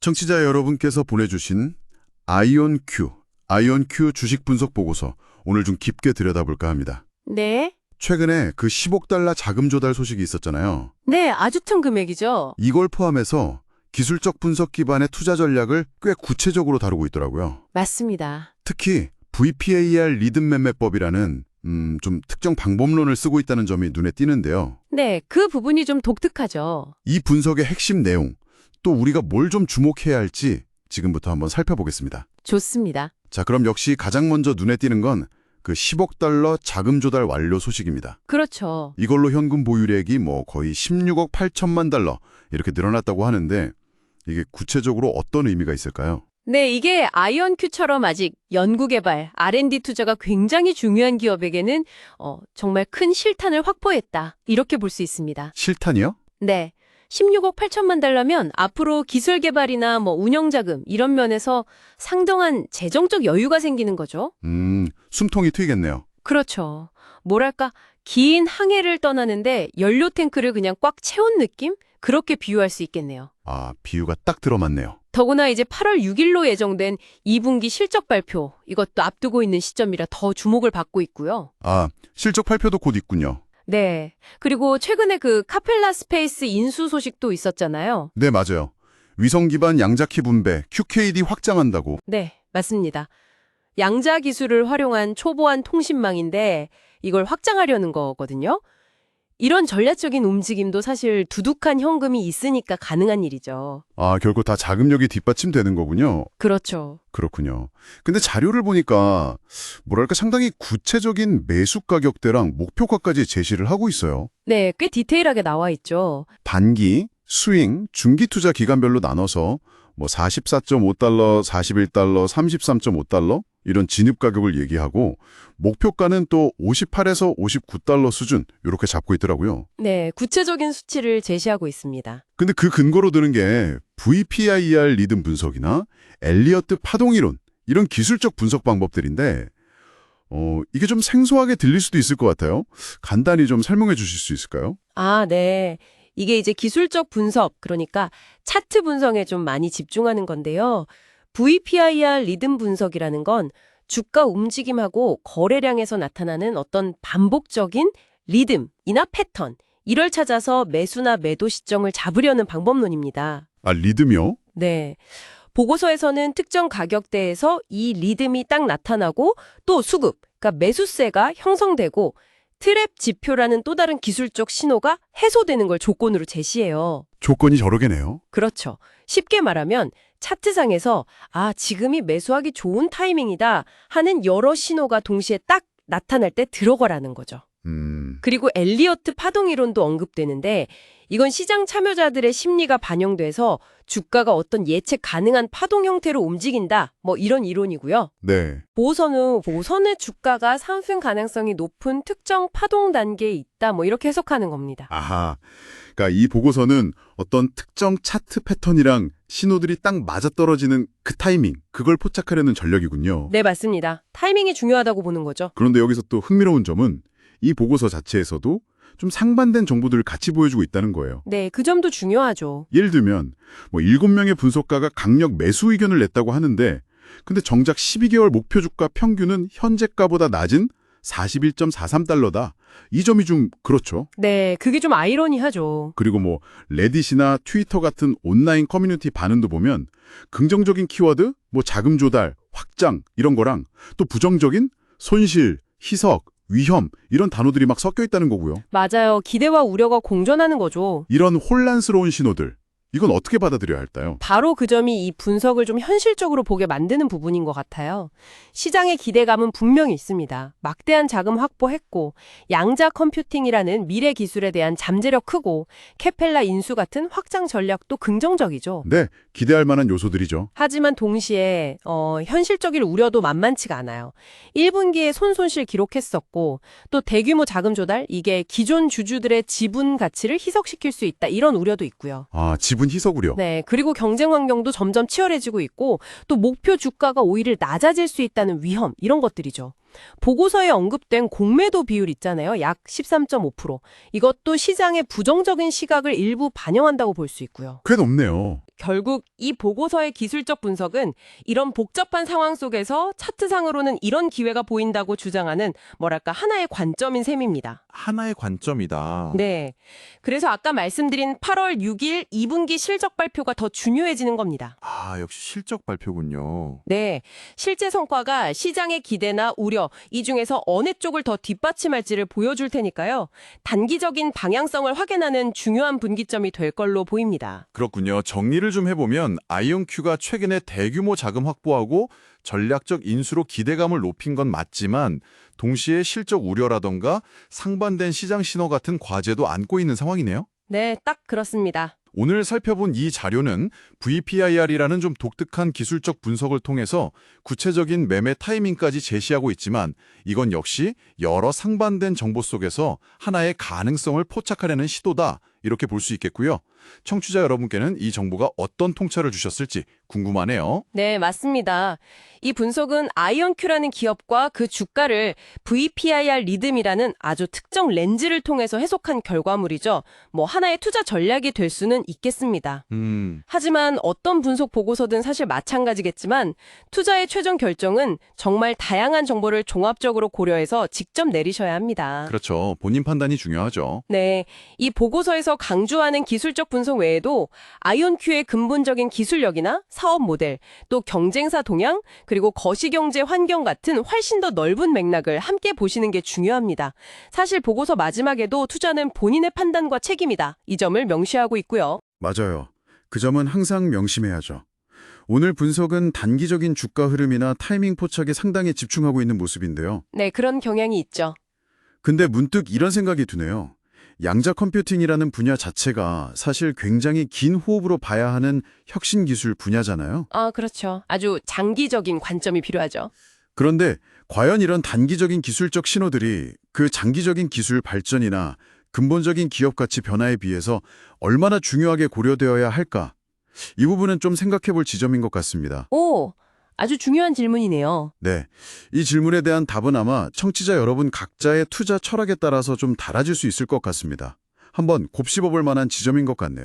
청취자 여러분께서 보내주신 아이온큐 주식 분석 보고서 오늘 좀 깊게 들여다볼까 합니다. 네. 최근에 그 10억 달러 자금 조달 소식이 있었잖아요. 네, 아주 큰 금액이죠. 이걸 포함해서 기술적 분석 기반의 투자 전략을 꽤 구체적으로 다루고 있더라고요. 맞습니다. 특히 VPAR 리듬 매매법이라는 좀 특정 방법론을 쓰고 있다는 점이 눈에 띄는데요. 네, 그 부분이 좀 독특하죠. 이 분석의 핵심 내용, 또 우리가 뭘 좀 주목해야 할지 지금부터 한번 살펴보겠습니다. 좋습니다. 자, 그럼 역시 가장 먼저 눈에 띄는 건 그 10억 달러 자금 조달 완료 소식입니다. 그렇죠. 이걸로 현금 보유액이 거의 16억 8천만 달러 이렇게 늘어났다고 하는데 이게 구체적으로 어떤 의미가 있을까요? 네, 이게 아이언큐처럼 아직 연구개발, R&D 투자가 굉장히 중요한 기업에게는 정말 큰 실탄을 확보했다. 이렇게 볼 수 있습니다. 실탄이요? 네. 16억 8천만 달러면 앞으로 기술 개발이나 운영자금 이런 면에서 상당한 재정적 여유가 생기는 거죠. 숨통이 트이겠네요. 그렇죠. 뭐랄까, 긴 항해를 떠나는데 연료 탱크를 그냥 꽉 채운 느낌? 그렇게 비유할 수 있겠네요. 아, 비유가 딱 들어맞네요. 더구나 이제 8월 6일로 예정된 2분기 실적 발표, 이것도 앞두고 있는 시점이라 더 주목을 받고 있고요. 아, 실적 발표도 곧 있군요. 네. 그리고 최근에 그 카펠라 스페이스 인수 소식도 있었잖아요. 네, 맞아요. 위성 기반 양자키 분배, QKD 확장한다고. 네, 맞습니다. 양자 기술을 활용한 초보안 통신망인데 이걸 확장하려는 거거든요. 이런 전략적인 움직임도 사실 두둑한 현금이 있으니까 가능한 일이죠. 아, 결국 다 자금력이 뒷받침되는 거군요. 그렇죠. 그렇군요. 근데 자료를 보니까 뭐랄까 상당히 구체적인 매수 가격대랑 목표가까지 제시를 하고 있어요. 네, 꽤 디테일하게 나와 있죠. 단기, 스윙, 중기 투자 기간별로 나눠서 44.5달러, 41달러, 33.5달러 이런 진입 가격을 얘기하고 목표가는 또 58에서 59달러 수준 이렇게 잡고 있더라고요. 네, 구체적인 수치를 제시하고 있습니다. 근데 그 근거로 드는 게 VPIR 리듬 분석이나 엘리어트 파동 이론 이런 기술적 분석 방법들인데 이게 좀 생소하게 들릴 수도 있을 것 같아요. 간단히 좀 설명해 주실 수 있을까요? 아, 네. 이게 이제 기술적 분석, 그러니까 차트 분석에 좀 많이 집중하는 건데요. VPIR 리듬 분석이라는 건 주가 움직임하고 거래량에서 나타나는 어떤 반복적인 리듬이나 패턴, 이를 찾아서 매수나 매도 시점을 잡으려는 방법론입니다. 아, 리듬이요? 네. 보고서에서는 특정 가격대에서 이 리듬이 딱 나타나고 또 수급, 그러니까 매수세가 형성되고 트랩 지표라는 또 다른 기술적 신호가 해소되는 걸 조건으로 제시해요. 조건이 여러 개네요. 그렇죠. 쉽게 말하면 차트상에서 지금이 매수하기 좋은 타이밍이다 하는 여러 신호가 동시에 딱 나타날 때 들어가라는 거죠. 그리고 엘리어트 파동 이론도 언급되는데 이건 시장 참여자들의 심리가 반영돼서 주가가 어떤 예측 가능한 파동 형태로 움직인다. 이런 이론이고요. 네. 보선의 주가가 상승 가능성이 높은 특정 파동 단계에 있다. 이렇게 해석하는 겁니다. 아하. 그러니까 이 보고서는 어떤 특정 차트 패턴이랑 신호들이 딱 맞아떨어지는 그 타이밍, 그걸 포착하려는 전략이군요. 네, 맞습니다. 타이밍이 중요하다고 보는 거죠. 그런데 여기서 또 흥미로운 점은 이 보고서 자체에서도 좀 상반된 정보들을 같이 보여주고 있다는 거예요. 네, 그 점도 중요하죠. 예를 들면 7명의 분석가가 강력 매수 의견을 냈다고 하는데 근데 정작 12개월 목표 주가 평균은 현재가보다 낮은 41.43달러다. 이 점이 좀 그렇죠. 네, 그게 좀 아이러니하죠. 그리고 레딧이나 트위터 같은 온라인 커뮤니티 반응도 보면 긍정적인 키워드, 자금 조달, 확장 이런 거랑 또 부정적인 손실, 희석, 위험 이런 단어들이 막 섞여 있다는 거고요. 맞아요. 기대와 우려가 공존하는 거죠. 이런 혼란스러운 신호들, 이건 어떻게 받아들여야 할까요? 바로 그 점이 이 분석을 좀 현실적으로 보게 만드는 부분인 것 같아요. 시장의 기대감은 분명히 있습니다. 막대한 자금 확보했고 양자 컴퓨팅이라는 미래 기술에 대한 잠재력 크고 캐펠라 인수 같은 확장 전략도 긍정적이죠. 네, 기대할 만한 요소들이죠. 하지만 동시에 현실적인 우려도 만만치가 않아요. 1분기에 손실 기록했었고 또 대규모 자금 조달, 이게 기존 주주들의 지분 가치를 희석시킬 수 있다. 이런 우려도 있고요. 아, 지분 희석 우려. 네, 그리고 경쟁 환경도 점점 치열해지고 있고 또 목표 주가가 오히려 낮아질 수 있다는 위험, 이런 것들이죠. 보고서에 언급된 공매도 비율 있잖아요. 약 13.5%. 이것도 시장의 부정적인 시각을 일부 반영한다고 볼 수 있고요. 꽤 높네요. 결국 이 보고서의 기술적 분석은 이런 복잡한 상황 속에서 차트상으로는 이런 기회가 보인다고 주장하는 뭐랄까 하나의 관점인 셈입니다. 하나의 관점이다. 네. 그래서 아까 말씀드린 8월 6일 2분기 실적 발표가 더 중요해지는 겁니다. 아, 역시 실적 발표군요. 네. 실제 성과가 시장의 기대나 우려, 이 중에서 어느 쪽을 더 뒷받침할지를 보여줄 테니까요. 단기적인 방향성을 확인하는 중요한 분기점이 될 걸로 보입니다. 그렇군요. 정리를 좀 해보면 아이온큐가 최근에 대규모 자금 확보하고 전략적 인수로 기대감을 높인 건 맞지만 동시에 실적 우려라던가 상반된 시장 신호 같은 과제도 안고 있는 상황이네요. 네, 딱 그렇습니다. 오늘 살펴본 이 자료는 VPIR이라는 좀 독특한 기술적 분석을 통해서 구체적인 매매 타이밍까지 제시하고 있지만 이건 역시 여러 상반된 정보 속에서 하나의 가능성을 포착하려는 시도다. 이렇게 볼 수 있겠고요. 청취자 여러분께는 이 정보가 어떤 통찰을 주셨을지 궁금하네요. 네, 맞습니다. 이 분석은 아이온큐라는 기업과 그 주가를 VPIR 리듬이라는 아주 특정 렌즈를 통해서 해석한 결과물이죠. 뭐 하나의 투자 전략이 될 수는 있겠습니다. 하지만 어떤 분석 보고서든 사실 마찬가지겠지만 투자의 최종 결정은 정말 다양한 정보를 종합적으로 고려해서 직접 내리셔야 합니다. 그렇죠. 본인 판단이 중요하죠. 네, 이 보고서에서 강조하는 기술적 분석 외에도 아이온큐의 근본적인 기술력이나 사업 모델, 또 경쟁사 동향, 그리고 거시경제 환경 같은 훨씬 더 넓은 맥락을 함께 보시는 게 중요합니다. 사실 보고서 마지막에도 투자는 본인의 판단과 책임이다. 이 점을 명시하고 있고요. 맞아요. 그 점은 항상 명심해야죠. 오늘 분석은 단기적인 주가 흐름이나 타이밍 포착에 상당히 집중하고 있는 모습인데요. 네, 그런 경향이 있죠. 근데 문득 이런 생각이 드네요. 양자 컴퓨팅이라는 분야 자체가 사실 굉장히 긴 호흡으로 봐야 하는 혁신 기술 분야잖아요. 아, 그렇죠. 아주 장기적인 관점이 필요하죠. 그런데 과연 이런 단기적인 기술적 신호들이 그 장기적인 기술 발전이나 근본적인 기업 가치 변화에 비해서 얼마나 중요하게 고려되어야 할까? 이 부분은 좀 생각해 볼 지점인 것 같습니다. 오, 아주 중요한 질문이네요. 네. 이 질문에 대한 답은 아마 청취자 여러분 각자의 투자 철학에 따라서 좀 달라질 수 있을 것 같습니다. 한번 곱씹어 볼 만한 지점인 것 같네요.